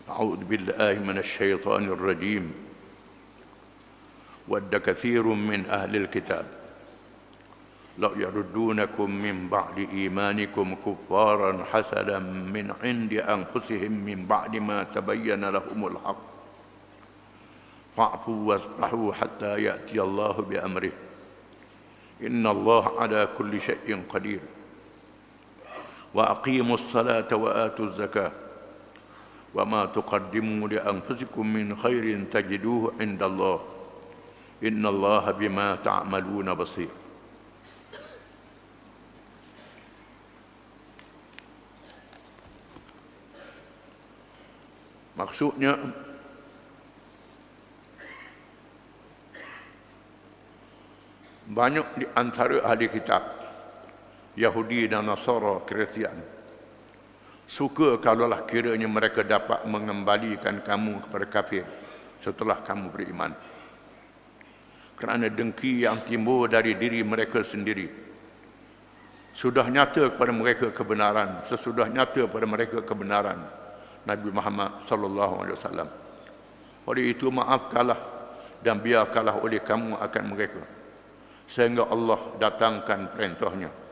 أعوذ بالله من الشيطان الرجيم ود كثير من أهل الكتاب لو يردونكم من بعد إيمانكم كفارا حسدا من عند أنفسهم من بعد ما تبين لهم الحق فاعفوا واصفحوا حتى يأتي الله بأمره إن الله على كل شيء قدير وأقيموا الصلاة وآتوا الزكاة وما تقدموا لأنفسكم من خير تجدوه عند الله إن الله بما تعملون بصير. Maksudnya banyak di antara ahli kitab Yahudi dan Nasara Kristian suka kalaulah kiranya mereka dapat mengembalikan kamu kepada kafir setelah kamu beriman, kerana dengki yang timbul dari diri mereka sendiri. Sudah nyata kepada mereka kebenaran, sesudah nyata kepada mereka kebenaran Nabi Muhammad sallallahu alaihi wasallam. Oleh itu maafkanlah dan biarkanlah oleh kamu akan mereka sehingga Allah datangkan perintahnya.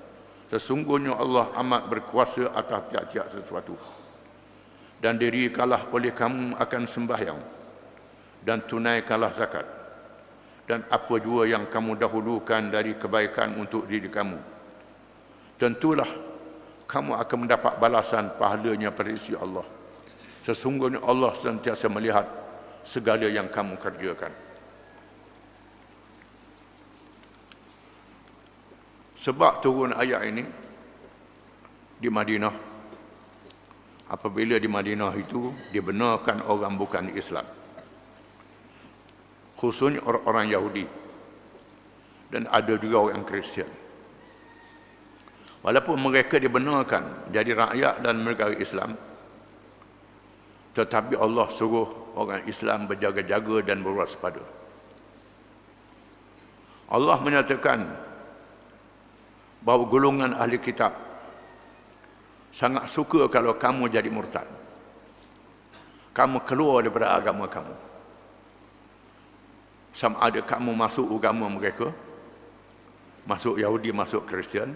Sesungguhnya Allah amat berkuasa atas tiap-tiap sesuatu. Dan dirikanlah oleh kamu akan sembahyang dan tunaikanlah zakat dan apa jua yang kamu dahulukan dari kebaikan untuk diri kamu. Tentulah kamu akan mendapat balasan pahalanya pada sisi Allah. Sesungguhnya Allah sentiasa melihat segala yang kamu kerjakan. Sebab turun ayat ini di Madinah, apabila di Madinah itu dibenarkan orang bukan Islam, khususnya orang-orang Yahudi, dan ada juga orang Kristian. Walaupun mereka dibenarkan jadi rakyat dan negara Islam, tetapi Allah suruh orang Islam berjaga-jaga dan berwaspada. Allah menyatakan bahawa golongan ahli kitab sangat suka kalau kamu jadi murtad, kamu keluar daripada agama kamu, sama ada kamu masuk agama mereka, masuk Yahudi, masuk Kristian,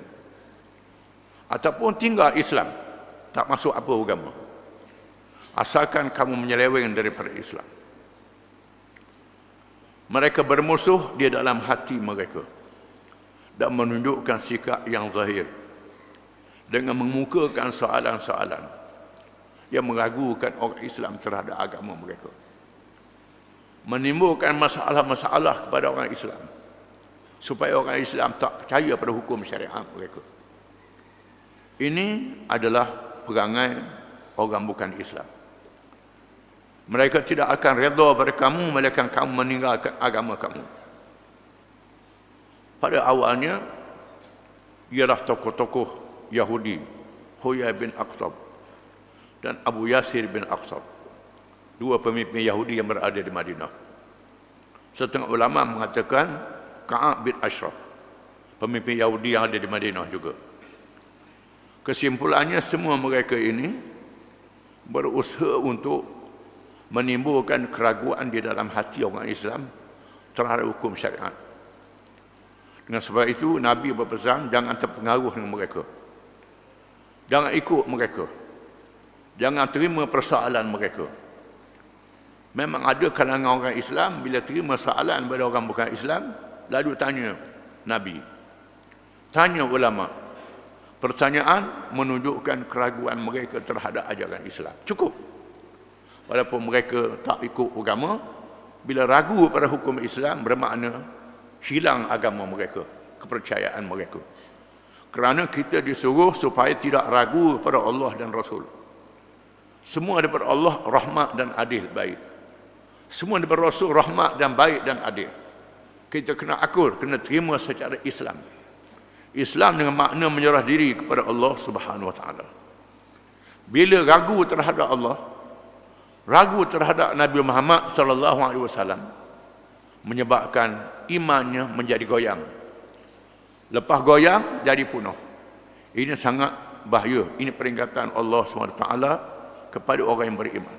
ataupun tinggal Islam, tak masuk apa agama, asalkan kamu menyeleweng daripada Islam. Mereka bermusuh di dalam hati mereka dan menunjukkan sikap yang zahir dengan mengemukakan soalan-soalan yang meragukan orang Islam terhadap agama mereka, menimbulkan masalah-masalah kepada orang Islam supaya orang Islam tak percaya pada hukum syariat mereka. Ini adalah perangai orang bukan Islam. Mereka tidak akan redha pada kamu melainkan kamu meninggalkan agama kamu. Pada awalnya ialah tokoh-tokoh Yahudi, Huyai bin Akhtab dan Abu Yasir bin Akhtab, dua pemimpin Yahudi yang berada di Madinah. Setengah ulama mengatakan Ka'ab bin Ashraf, pemimpin Yahudi yang ada di Madinah juga. Kesimpulannya semua mereka ini berusaha untuk menimbulkan keraguan di dalam hati orang Islam terhadap hukum syariat. Dengan sebab itu Nabi berpesan jangan terpengaruh dengan mereka, jangan ikut mereka, jangan terima persoalan mereka. Memang ada kalangan orang Islam bila terima soalan pada orang bukan Islam, lalu tanya Nabi, tanya ulama. Pertanyaan menunjukkan keraguan mereka terhadap ajaran Islam. Cukup. Walaupun mereka tak ikut agama, bila ragu pada hukum Islam bermakna hilang agama mereka, kepercayaan mereka. Kerana kita disuruh supaya tidak ragu kepada Allah dan Rasul. Semua daripada Allah rahmat dan adil, baik. Semua daripada Rasul rahmat dan baik dan adil. Kita kena akur, kena terima secara Islam. Islam dengan makna menyerah diri kepada Allah Subhanahu wa taala. Bila ragu terhadap Allah, ragu terhadap Nabi Muhammad sallallahu alaihi wasallam, menyebabkan imannya menjadi goyang. Lepas goyang jadi punah. Ini sangat bahaya. Ini peringatan Allah SWT kepada orang yang beriman.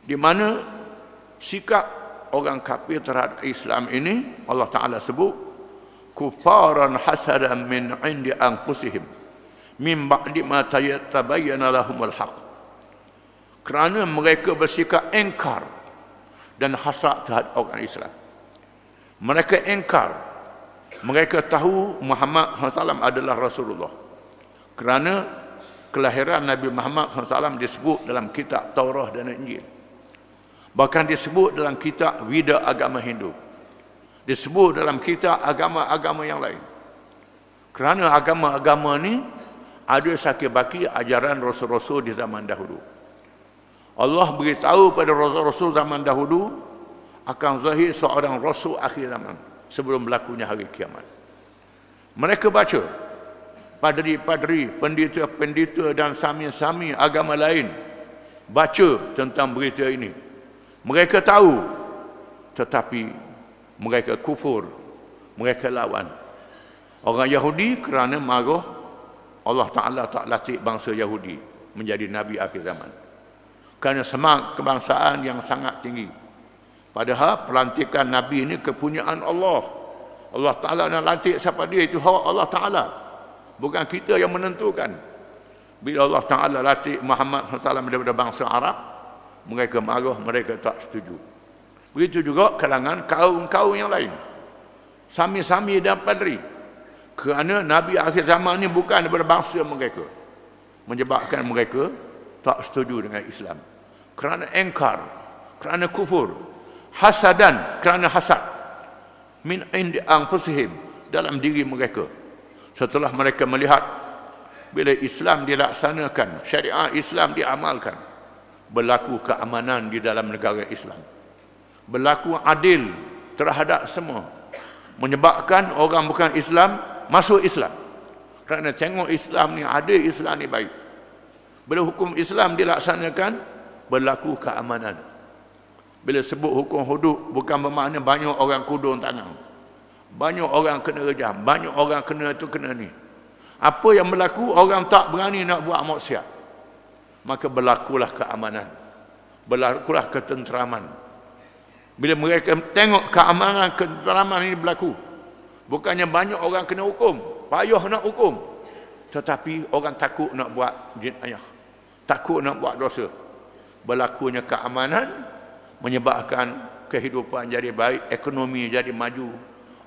di mana sikap orang kafir terhadap Islam ini Allah Ta'ala sebut kufaran hasadan min indi anfusihim min ba'di ma tabayyana lahumul haq, kerana mereka bersikap engkar dan hasad terhadap orang Islam. Mereka engkar, mereka tahu Muhammad SAW adalah Rasulullah, kerana kelahiran Nabi Muhammad SAW disebut dalam kitab Taurah dan Injil. Bahkan disebut dalam kitab Wida agama Hindu. Disebut dalam kitab agama-agama yang lain. Kerana agama-agama ni ada sakit baki ajaran Rasul-Rasul di zaman dahulu. Allah beritahu pada Rasul-Rasul zaman dahulu akan zahir seorang Rasul akhir zaman sebelum berlakunya hari kiamat. Mereka baca, padri-padri, pendeta-pendeta dan sami-sami agama lain baca tentang berita ini. Mereka tahu, tetapi mereka kufur, mereka lawan. Orang Yahudi kerana marah Allah Ta'ala tak latih bangsa Yahudi menjadi Nabi akhir zaman, kerana semangat kebangsaan yang sangat tinggi. Padahal pelantikan Nabi ini kepunyaan Allah. Allah Ta'ala nak lantik siapa dia, itu hak Allah Ta'ala, bukan kita yang menentukan. Bila Allah Ta'ala latih Muhammad SAW daripada bangsa Arab, mereka marah, mereka tak setuju. Begitu juga kalangan kaum-kaum yang lain, sami-sami dan padri, kerana Nabi akhir zaman ini bukan daripada bangsa mereka, menyebabkan mereka tak setuju dengan Islam, kerana engkar, kerana kufur, hasadan, kerana hasad, min indi anfusihim, dalam diri mereka. Setelah mereka melihat bila Islam dilaksanakan, syariat Islam diamalkan, berlaku keamanan di dalam negara Islam, berlaku adil terhadap semua, menyebabkan orang bukan Islam masuk Islam, kerana tengok Islam ni ada, Islam ni baik. Bila hukum Islam dilaksanakan, berlaku keamanan. Bila sebut hukum hudud, bukan bermakna banyak orang kudung tangan, banyak orang kena rejam, banyak orang kena tu kena ni. Apa yang berlaku, orang tak berani nak buat maksiat, maka berlakulah keamanan, berlakulah ketenteraman. Bila mereka tengok keamanan, ketenteraman ini berlaku, bukannya banyak orang kena hukum, payah nak hukum, tetapi orang takut nak buat jinayah, takut nak buat dosa. Berlakunya keamanan menyebabkan kehidupan jadi baik, ekonomi jadi maju,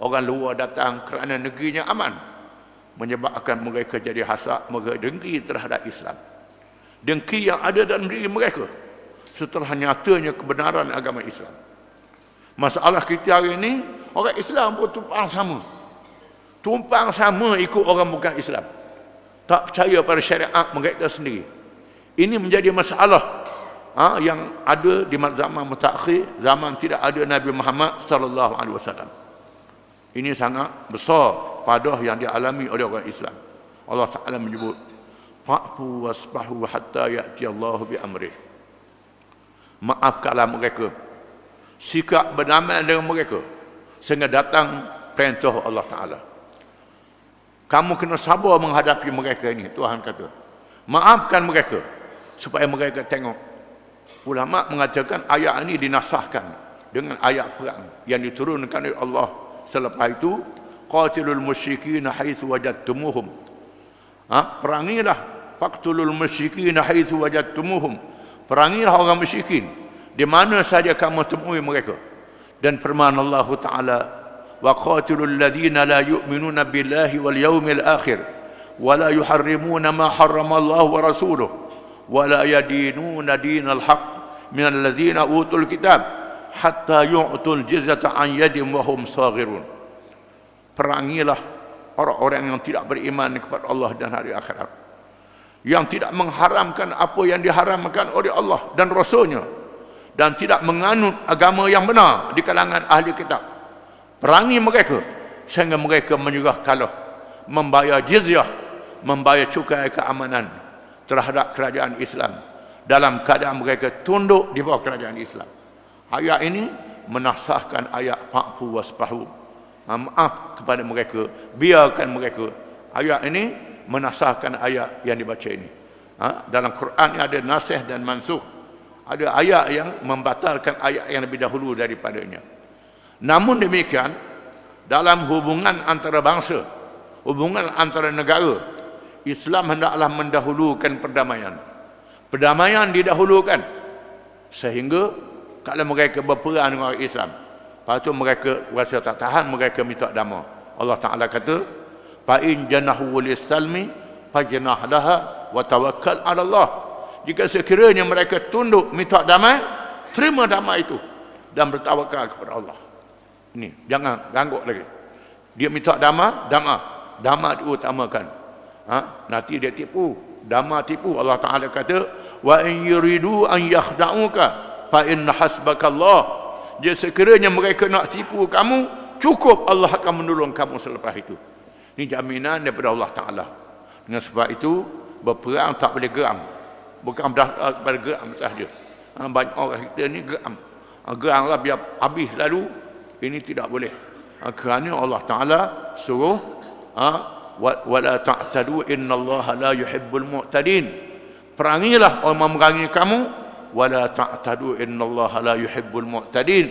orang luar datang kerana negerinya aman, menyebabkan mereka jadi hasad, mereka dengki terhadap Islam. Dengki yang ada dalam diri mereka setelah nyatanya kebenaran agama Islam. Masalah kita hari ini, orang Islam pun tumpang sama ikut orang bukan Islam, tak percaya pada syariat mereka sendiri. Ini menjadi masalah yang ada di zaman mutakhir, zaman tidak ada Nabi Muhammad sallallahu alaihi wasallam. Ini sangat besar padah yang dialami oleh orang Islam. Allah Ta'ala menyebut fa'fu wasbahu hatta ya'ti Allah bi amrih. Maafkanlah mereka, sikap berdamai dengan mereka sehingga datang perintah Allah Ta'ala. Kamu kena sabar menghadapi mereka ini, Tuhan kata. Maafkan mereka supaya mereka tengok. Ulama mengatakan ayat ini dinasahkan dengan ayat perang yang diturunkan oleh Allah selepas itu, qatilul musyrikin haitsu wajadtumuhum. Perangilah, faqtulul musyrikin haitsu wajadtumuhum. Perangilah orang musyrikin di mana saja kamu temui mereka. Dan firman Allah Ta'ala, wa qatilul ladzina la yu'minuna billahi wal yawmil akhir wa la yuharrimuna ma harrama Allah wa rasuluhu wa la yadinuna dinal haqq minal ladzina utul kitab hatta yu'tul jizyata an yadim wa hum saghirun. Perangilah orang-orang yang tidak beriman kepada Allah dan hari akhirat, yang tidak mengharamkan apa yang diharamkan oleh Allah dan Rasulnya, dan tidak menganut agama yang benar di kalangan ahli kitab. Perangi mereka sehingga mereka menyerah kalah, membayar jizyah, membayar cukai keamanan terhadap kerajaan Islam, dalam keadaan mereka tunduk di bawah kerajaan Islam. Ayat ini menasahkan ayat fa'fu wasfahu. Maaf kepada mereka, biarkan mereka. Ayat ini menasahkan ayat yang dibaca ini. Dalam Quran ada nasih dan mansukh. Ada ayat yang membatalkan ayat yang lebih dahulu daripadanya. Namun demikian, dalam hubungan antara bangsa, hubungan antara negara, Islam hendaklah mendahulukan perdamaian. Perdamaian didahulukan. Sehingga kalau mereka berperang dengan orang Islam, lepas tu mereka rasa tak tahan, mereka minta damai. Allah Ta'ala kata, "Fa'in janahu lis-salmi fajnah laha wa tawakkal 'ala Allah." Jika sekiranya mereka tunduk minta damai, terima damai itu dan bertawakal kepada Allah. Ini jangan ganggu lagi. Dia minta damai diutamakan. Nanti dia tipu, damai tipu. Allah Taala kata, "Wa in yuridu an yakhda'uka fa inna hasbakallah." Jika sekiranya mereka nak tipu kamu, cukup Allah akan menolong kamu selepas itu. Ini jaminan daripada Allah Taala. Dengan sebab itu berperang tak boleh geram. Bukan pada geram sahaja. Banyak orang kita ni geram. Geramlah biar habis lalu. Ini tidak boleh. Kerana Allah Ta'ala suruh wala ta'tadu innallaha la yuhibbul mu'tadin. Perangilah orang memerangi kamu. Wala ta'tadu innallaha la yuhibbul mu'tadin.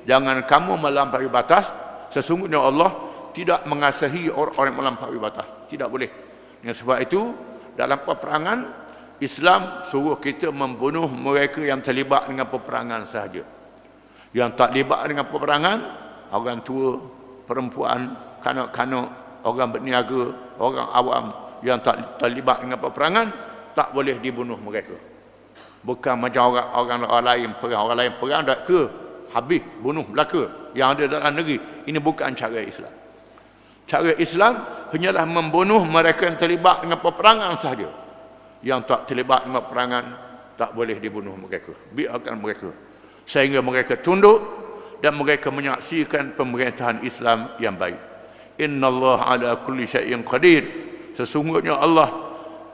Jangan kamu melampaui batas. Sesungguhnya Allah tidak mengasihi orang-orang yang melampaui batas. Tidak boleh. Dengan sebab itu dalam peperangan Islam suruh kita membunuh mereka yang terlibat dengan peperangan sahaja. Yang tak terlibat dengan peperangan, orang tua, perempuan, kanak-kanak, orang berniaga, orang awam yang tak terlibat dengan peperangan, tak boleh dibunuh mereka. Bukan macam orang lain perang tak ke habis bunuh belaka yang ada dalam negeri. Ini bukan cara Islam. Cara Islam hanyalah membunuh mereka yang terlibat dengan peperangan sahaja. Yang tak terlibat dengan peperangan tak boleh dibunuh mereka. Biarkan mereka sehingga mereka tunduk dan mereka menyaksikan pemerintahan Islam yang baik. Innallaha ala kulli syai'in qadir. Sesungguhnya Allah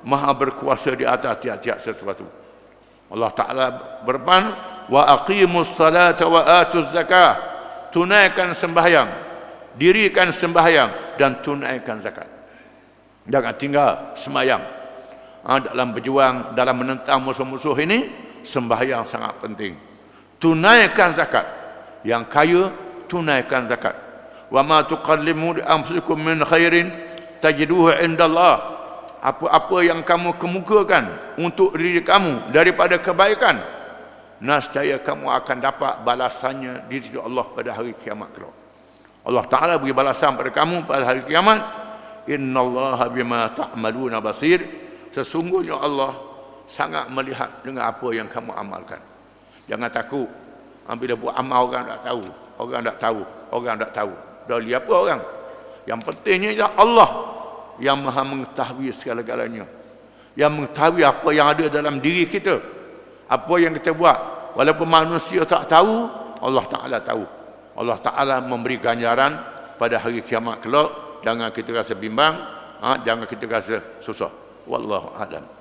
Maha berkuasa di atas tiap-tiap sesuatu. Allah Ta'ala berfirman, "Wa aqimus salata wa atuz zakah." Tunaikan sembahyang, dirikan sembahyang dan tunaikan zakat. Jangan tinggal sembahyang. Dalam berjuang, dalam menentang musuh-musuh ini, sembahyang sangat penting. Tunaikan zakat. Yang kaya, tunaikan zakat. Wa ma tuqallimu li anfusikum min khairin tajiduhu indallah. Apa-apa yang kamu kemukakan untuk diri kamu daripada kebaikan, nescaya kamu akan dapat balasannya di sisi Allah pada hari kiamat kelak. Allah Ta'ala beri balasan pada kamu pada hari kiamat. Innallaha bima ta'maluna basir. Sesungguhnya Allah sangat melihat dengan apa yang kamu amalkan. Jangan takut. Bila buat amal orang tak tahu. Orang tak tahu. Dah lihat apa orang. Yang pentingnya ialah Allah yang Maha mengetahui segala-galanya. Yang mengetahui apa yang ada dalam diri kita. Apa yang kita buat. Walaupun manusia tak tahu, Allah Ta'ala tahu. Allah Ta'ala memberi ganjaran pada hari kiamat kelak. Jangan kita rasa bimbang. Jangan kita rasa susah. Wallahu a'lam.